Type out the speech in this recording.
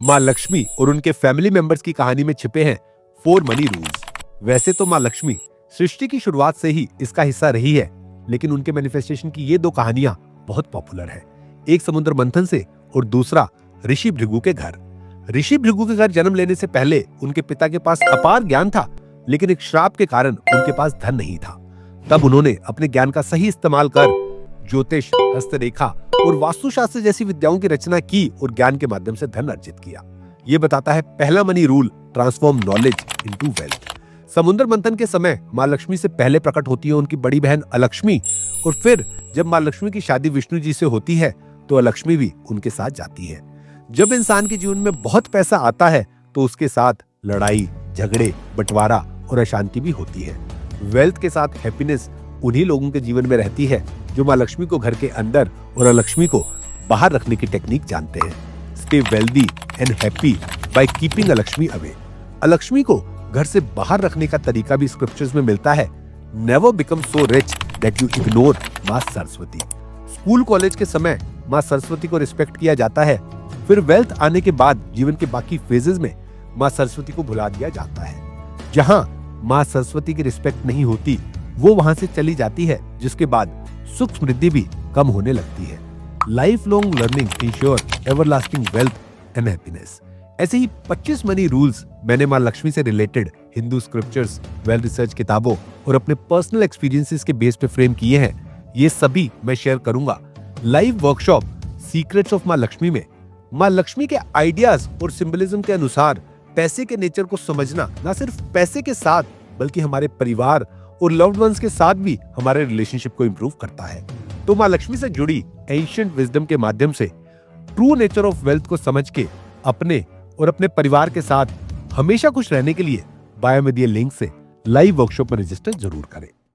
माँ लक्ष्मी और उनके फैमिली मेंबर्स की कहानी में छिपे हैं 4 मनी रूल्स। वैसे तो माँ लक्ष्मी सृष्टि की शुरुआत से ही इसका हिस्सा रही है, लेकिन उनके मैनिफेस्टेशन की ये 2 कहानियां बहुत पॉपुलर है। एक समुद्र मंथन से और दूसरा ऋषि भृगु के घर। ऋषि भृगु के घर जन्म लेने से पहले उनके पिता के पास अपार ज्ञान था, लेकिन एक श्राप के कारण उनके पास धन नहीं था। तब उन्होंने अपने ज्ञान का सही इस्तेमाल कर ज्योतिष, हस्तरेखा और वास्तुशास्त्र जैसी विद्याओं की रचना की और ज्ञान के माध्यम से धन अर्जित किया। ये बताता है पहला money rule, transform knowledge into wealth. समुद्र मंथन के समय माँ लक्ष्मी से पहले प्रकट होती है उनकी बड़ी बहन अलक्ष्मी, और फिर जब माँ लक्ष्मी की शादी विष्णु जी से होती है तो अलक्ष्मी भी उनके साथ जाती है। जब इंसान के जीवन में बहुत पैसा आता है तो उसके साथ लड़ाई, झगड़े, बंटवारा और अशांति भी होती है। वेल्थ के साथ हैप्पीनेस उन्हीं लोगों के जीवन में रहती है जो माँ लक्ष्मी को घर के अंदर और अलक्ष्मी को बाहर रखने की टेक्निक जानते हैं। Stay wealthy and happy by keeping Alakshmi away. Alakshmi को घर से बाहर रखने का तरीका भी स्क्रिप्चर्स में मिलता है। Never become so rich that you ignore माँ सरस्वती। स्कूल कॉलेज के समय माँ सरस्वती को रिस्पेक्ट किया जाता है, फिर वेल्थ आने के बाद जीवन के बाकी फेजेस में माँ सरस्वती को भुला दिया जाता है। जहाँ माँ सरस्वती की रिस्पेक्ट नहीं होती वो वहां से चली जाती है, जिसके बाद सुख समृद्धि भी कम होने लगती है। Life long learning ensure everlasting wealth and happiness. ऐसे ही 25 मनी रूल्स मैंने माँ लक्ष्मी से related Hindu scriptures, well research किताबों और अपने पर्सनल एक्सपीरियंसेस के बेस पे फ्रेम किए हैं। ये सभी मैं शेयर करूंगा लाइव वर्कशॉप सीक्रेट्स ऑफ माँ लक्ष्मी में। माँ लक्ष्मी के आइडियाज और सिंबलिज्म के अनुसार पैसे के नेचर को समझना ना सिर्फ पैसे के साथ बल्कि हमारे परिवार और लव्ड वंस के साथ भी हमारे रिलेशनशिप को इंप्रूव करता है। तो माँ लक्ष्मी से जुड़ी एंशिएंट विजडम के माध्यम से ट्रू नेचर ऑफ वेल्थ को समझ के अपने और अपने परिवार के साथ हमेशा खुश रहने के लिए बायो में दिए लिंक से लाइव वर्कशॉप में रजिस्टर जरूर करें।